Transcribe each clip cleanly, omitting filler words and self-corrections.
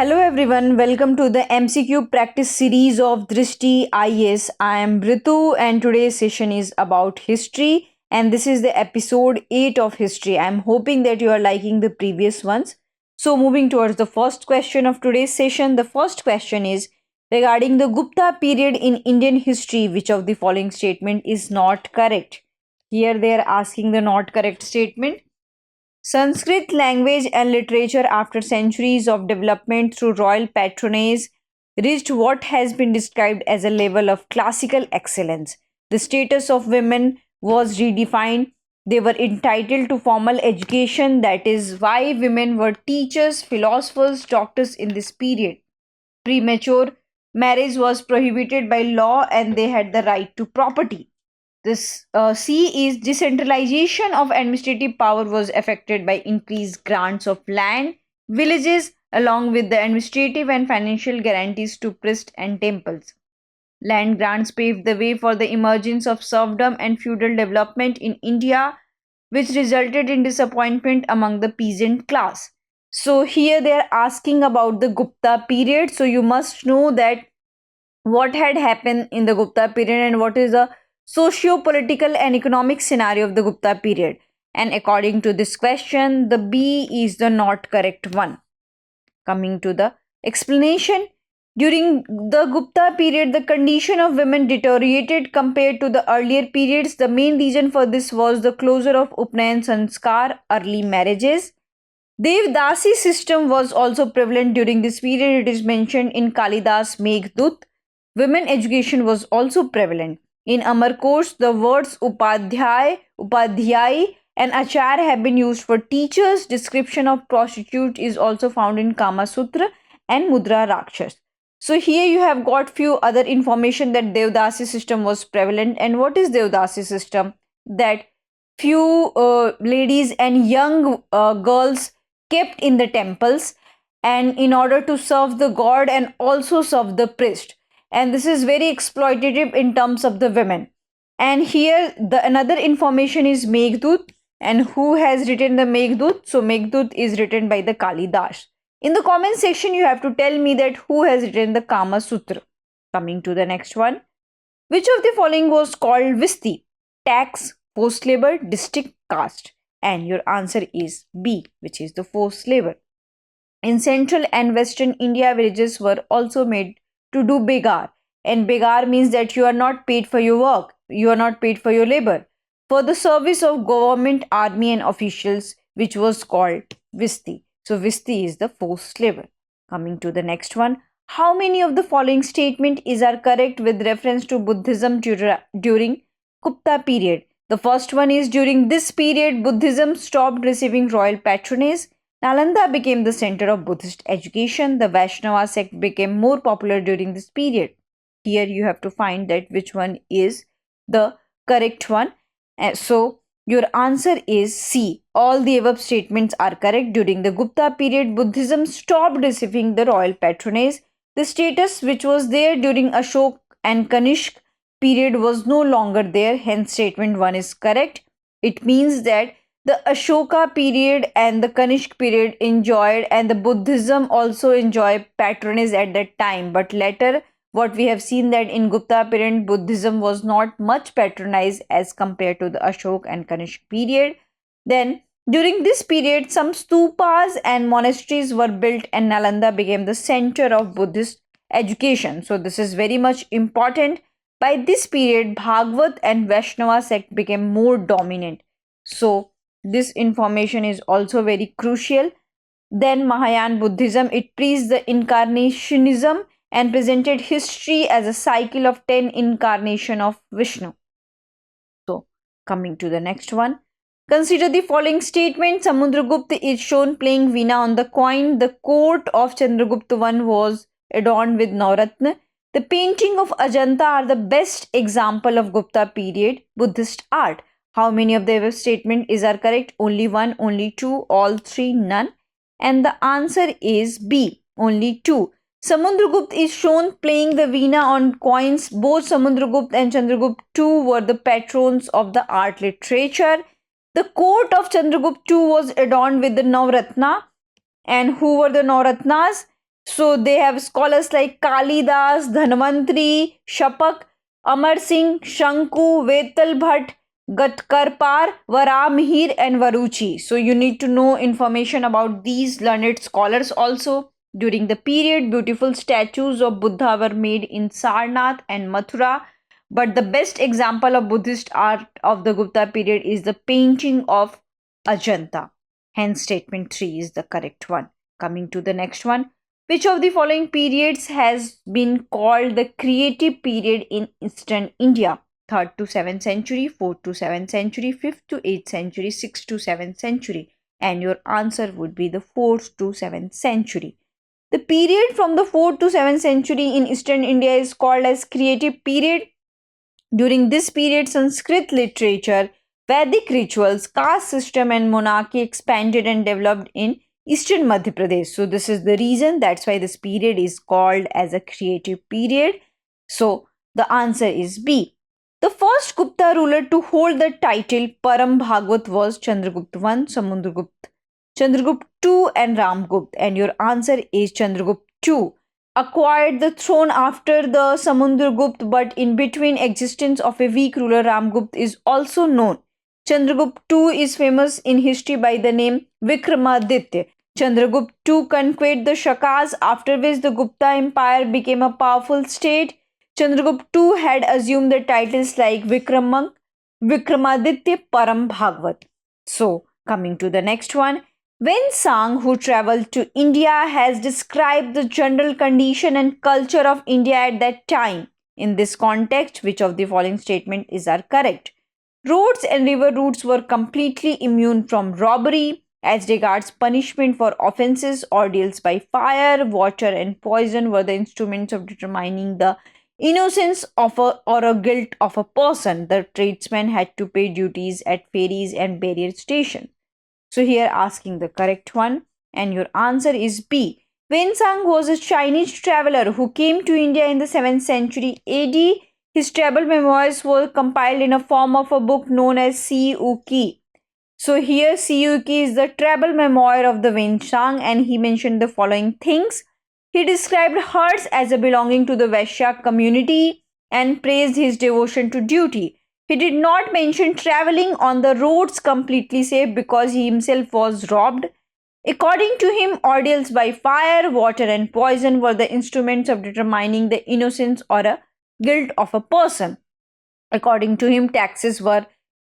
Hello everyone, welcome to the MCQ practice series of Drishti IS. I am Ritu and today's session is about history and this is the episode 8 of history. I am hoping that you are liking the previous ones. So moving towards the first question of today's session, the first question is regarding the Gupta period in Indian history, which of the following statement is not correct? Here they are asking the not correct statement. Sanskrit language and literature, after centuries of development through royal patronage, reached what has been described as a level of classical excellence. The status of women was redefined. They were entitled to formal education. That is why women were teachers, philosophers, doctors in this period. Premature marriage was prohibited by law and they had the right to property. This C is decentralization of administrative power was affected by increased grants of land, villages, along with the administrative and financial guarantees to priests and temples. Land grants paved the way for the emergence of serfdom and feudal development in India, which resulted in disappointment among the peasant class. So, here they are asking about the Gupta period. So, you must know that what had happened in the Gupta period and what is the socio-political and economic scenario of the Gupta period. And according to this question, the B is the not correct one. Coming to the explanation, during the Gupta period, the condition of women deteriorated compared to the earlier periods. The main reason for this was the closure of Upnayan Sanskar, early marriages. Devdasi system was also prevalent during this period. It is mentioned in Kalidas Meghdut. Women education was also prevalent. In Amarkos, the words Upadhyay, and Achar have been used for teachers. Description of prostitute is also found in Kama Sutra and Mudra Rakshas. So here you have got few other information that Devdasi system was prevalent. And what is Devdasi system? That few ladies and young girls kept in the temples and in order to serve the god and also serve the priest, and this is very exploitative in terms of the women. And here the another information is Meghdut, and who has written the Meghdut? So Meghdut is written by the Kalidas. In the comment section you have to tell me that who has written the Kama Sutra. Coming to the next one, which of the following was called Visti? Tax, forced labor, district, caste. And your answer is B, which is the forced labor. In central and western India, villages were also made to do begar. And begar means that you are not paid for your work, you are not paid for your labor, for the service of government, army, and officials, which was called Visti. So, Visti is the forced labor. Coming to the next one. How many of the following statement is are correct with reference to Buddhism during Gupta period? The first one is during this period, Buddhism stopped receiving royal patronage. Nalanda became the center of Buddhist education. The Vaishnava sect became more popular during this period. Here you have to find that which one is the correct one. So your answer is C. All the above statements are correct. During the Gupta period, Buddhism stopped receiving the royal patronage. The status which was there during Ashok and Kanishk period was no longer there. Hence, statement 1 is correct. It means that the Ashoka period and the Kanishk period enjoyed, and the Buddhism also enjoyed patronage at that time. But later, what we have seen that in Gupta period, Buddhism was not much patronized as compared to the Ashok and Kanishk period. Then, during this period, some stupas and monasteries were built, and Nalanda became the center of Buddhist education. So, this is very much important. By this period, Bhagavad and Vaishnava sect became more dominant. So, this information is also very crucial. Then Mahayana Buddhism, it preached the incarnationism and presented history as a cycle of 10 incarnation of Vishnu. So, coming to the next one. Consider the following statement. Samudragupta is shown playing Veena on the coin. The court of Chandragupta I was adorned with Navratna. The painting of Ajanta are the best example of Gupta period Buddhist art. How many of the above statement is are correct? Only one, only two, all three, none. And the answer is B, only two. Samudragupta is shown playing the veena on coins. Both Samudragupta and Chandragupta II were the patrons of the art literature. The court of Chandragupta II was adorned with the Navratna. And who were the Navratnas? So they have scholars like Kalidas, Dhanvantri, Shapak, Amar Singh, Shanku, Vetal Bhatt, Gatkarpar, Varamihir, and Varuchi. So you need to know information about these learned scholars also. During the period, beautiful statues of Buddha were made in Sarnath and Mathura. But the best example of Buddhist art of the Gupta period is the painting of Ajanta. Hence, statement 3 is the correct one. Coming to the next one. Which of the following periods has been called the creative period in Eastern India? 3rd to 7th century, 4th to 7th century, 5th to 8th century, 6th to 7th century. And your answer would be the 4th to 7th century. The period from the 4th to 7th century in Eastern India is called as creative period. During this period, Sanskrit literature, Vedic rituals, caste system, and monarchy expanded and developed in eastern Madhya Pradesh. So, this is the reason that's why this period is called as a creative period. So, the answer is B. The first Gupta ruler to hold the title Param Bhagwat was Chandragupta I, Samudragupta, Chandragupta II, and Ramgupta. And your answer is Chandragupta II acquired the throne after the Samundragupta, but in between existence of a weak ruler Ramgupta is also known. Chandragupta II is famous in history by the name Vikramaditya. Chandragupta II conquered the Shakas, after which the Gupta Empire became a powerful state. Chandragupta II had assumed the titles like Vikramaditya, Param Bhagwat. So, coming to the next one. Wen Sang, who traveled to India, has described the general condition and culture of India at that time. In this context, which of the following statement is are correct? Roads and river routes were completely immune from robbery. As regards punishment for offences, ordeals by fire, water, and poison were the instruments of determining the innocence of or a guilt of a person. The tradesmen had to pay duties at ferries and barrier stations. So here asking the correct one, and your answer is B. Wensang was a Chinese traveler who came to India in the 7th century AD. His travel memoirs were compiled in a form of a book known as Siyuki. So here Siyuki is the travel memoir of the Wensang, and he mentioned the following things. He described herds as a belonging to the Vaishya community and praised his devotion to duty. He did not mention traveling on the roads completely safe because he himself was robbed. According to him, ordeals by fire, water, and poison were the instruments of determining the innocence or a guilt of a person. According to him, taxes were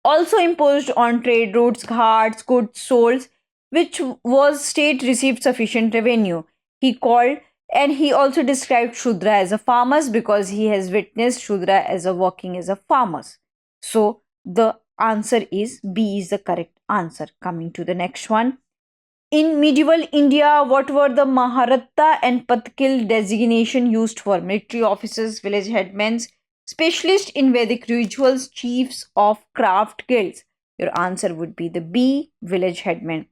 also imposed on trade routes, ghats, goods sold, which was state received sufficient revenue. He called and he also described Shudra as a farmers because he has witnessed Shudra as a working as a farmers. So the answer is B is the correct answer. Coming to the next one. In medieval India, what were the Maharatta and Patkil designation used for? Military officers, village headmen, specialists in Vedic rituals, chiefs of craft guilds. Your answer would be the B, village headman.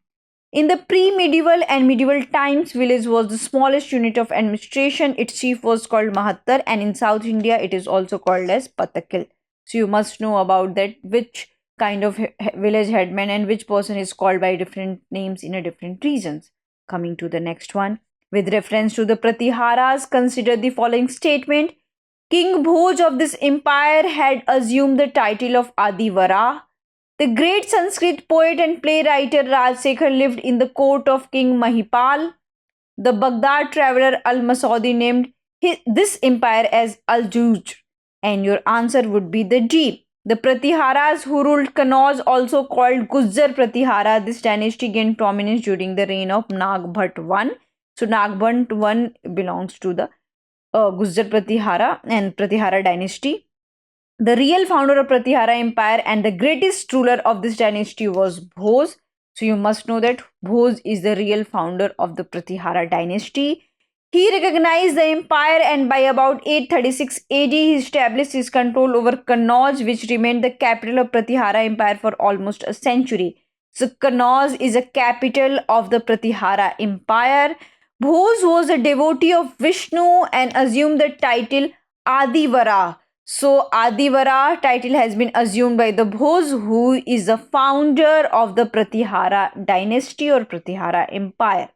In the pre-medieval and medieval times, village was the smallest unit of administration. Its chief was called Mahattar, and in South India, it is also called as Patakil. So you must know about that which kind of village headman and which person is called by different names in a different regions. Coming to the next one. With reference to the Pratiharas, consider the following statement. King Bhoj of this empire had assumed the title of Adivara. The great Sanskrit poet and playwright Rajsekhar lived in the court of King Mahipal. The Baghdad traveler Al Masaudi named this empire as Al Juj. And your answer would be the D. The Pratiharas who ruled Kannauj, also called Gujjar Pratihara, this dynasty gained prominence during the reign of Nagbhat I. So Nagbhat I belongs to the Gujjar Pratihara and Pratihara dynasty. The real founder of Pratihara Empire and the greatest ruler of this dynasty was Bhoj. So you must know that Bhoj is the real founder of the Pratihara dynasty. He recognized the empire and by about 836 AD he established his control over Kannauj, which remained the capital of Pratihara Empire for almost a century. So Kannauj is a capital of the Pratihara Empire. Bhoj was a devotee of Vishnu and assumed the title Adivara. So Adivara title has been assumed by the Bhoj, who is the founder of the Pratihara dynasty or Pratihara empire.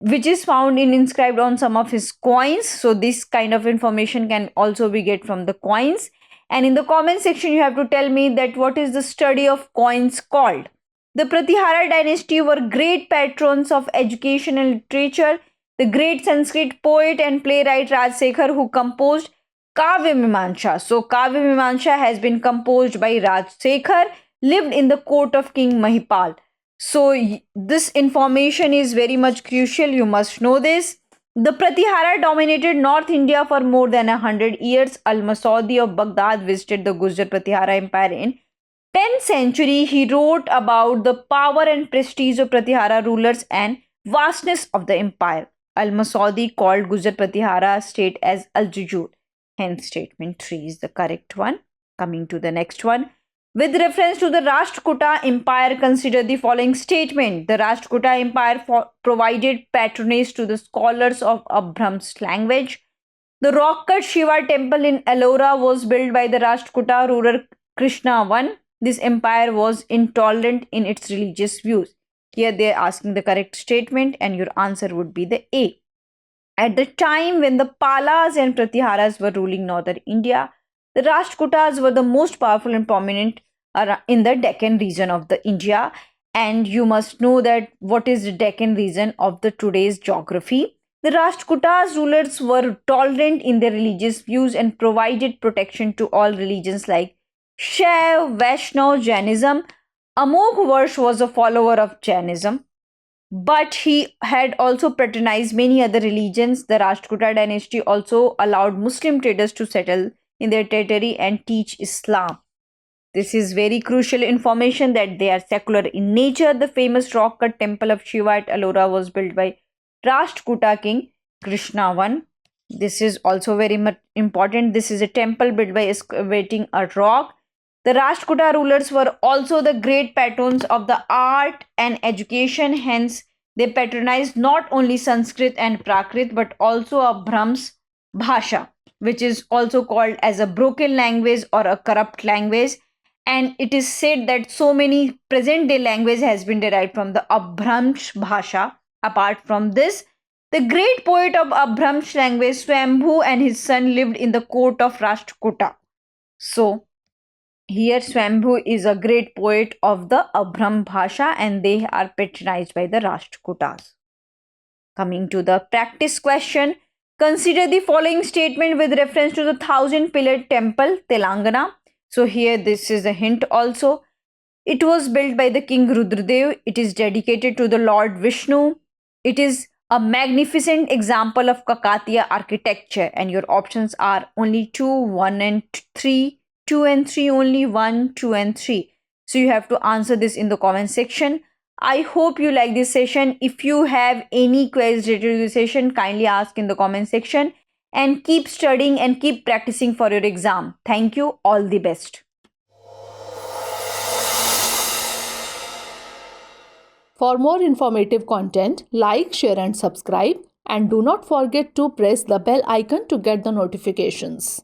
which is found in inscribed on some of his coins. So this kind of information can also be get from the coins. And in the comment section, you have to tell me that what is the study of coins called. The Pratihara dynasty were great patrons of education and literature. The great Sanskrit poet and playwright Rajsekhar, who composed Kavya Mimamsa. So Kavya Mimamsa has been composed by Rajsekhar, lived in the court of King Mahipal. So this information is very much crucial. You must know this. The Pratihara dominated North India for more than 100 years. Al-Masudi of Baghdad visited the Gujar Pratihara Empire in 10th century. He wrote about the power and prestige of Pratihara rulers and vastness of the empire. Al-Masudi called Gujar Pratihara state as Al-Jujur. Hence, statement 3 is the correct one. Coming to the next one. With reference to the Rashtrakuta Empire, consider the following statement. The Rashtrakuta Empire provided patronage to the scholars of Abhram's language. The rock-cut Shiva temple in Ellora was built by the Rashtrakuta ruler Krishna I. This empire was intolerant in its religious views. Here they are asking the correct statement and your answer would be the A. At the time when the Palas and Pratiharas were ruling northern India, the Rashtrakutas were the most powerful and prominent in the Deccan region of the India. And you must know that what is the Deccan region of the today's geography. The Rashtrakutas rulers were tolerant in their religious views and provided protection to all religions like Shaiv, Vaishnav, Jainism. Amogh Varsh was a follower of Jainism, but he had also patronized many other religions. The Rashtrakuta dynasty also allowed Muslim traders to settle in their territory and teach Islam. This is very crucial information that they are secular in nature. The famous rock-cut temple of Shiva at Ellora was built by Rashtrakuta king Krishna I. This is also very much important. This is a temple built by excavating a rock. The Rashtrakuta rulers were also the great patrons of the art and education. Hence, they patronized not only Sanskrit and Prakrit but also Abhram's Bhasha, which is also called as a broken language or a corrupt language. And it is said that so many present day language has been derived from the Abhramsh Bhasha. Apart from this, the great poet of Abhramsh language, Swambhu, and his son lived in the court of Rashtrakuta. So, here Swambhu is a great poet of the Abhram Bhasha and they are patronized by the Rashtrakutas. Coming to the practice question. Consider the following statement with reference to the 1,000-pillared temple, Telangana. So here this is a hint also. It was built by the King Rudradev. It is dedicated to the Lord Vishnu. It is a magnificent example of Kakatiya architecture and your options are only 2, 1 and 3, 2 and 3 only, 1, 2 and 3. So you have to answer this in the comment section. I hope you like this session. If you have any queries related to this session, kindly ask in the comment section and keep studying and keep practicing for your exam. Thank you. All the best. For more informative content, like, share and subscribe, and do not forget to press the bell icon to get the notifications.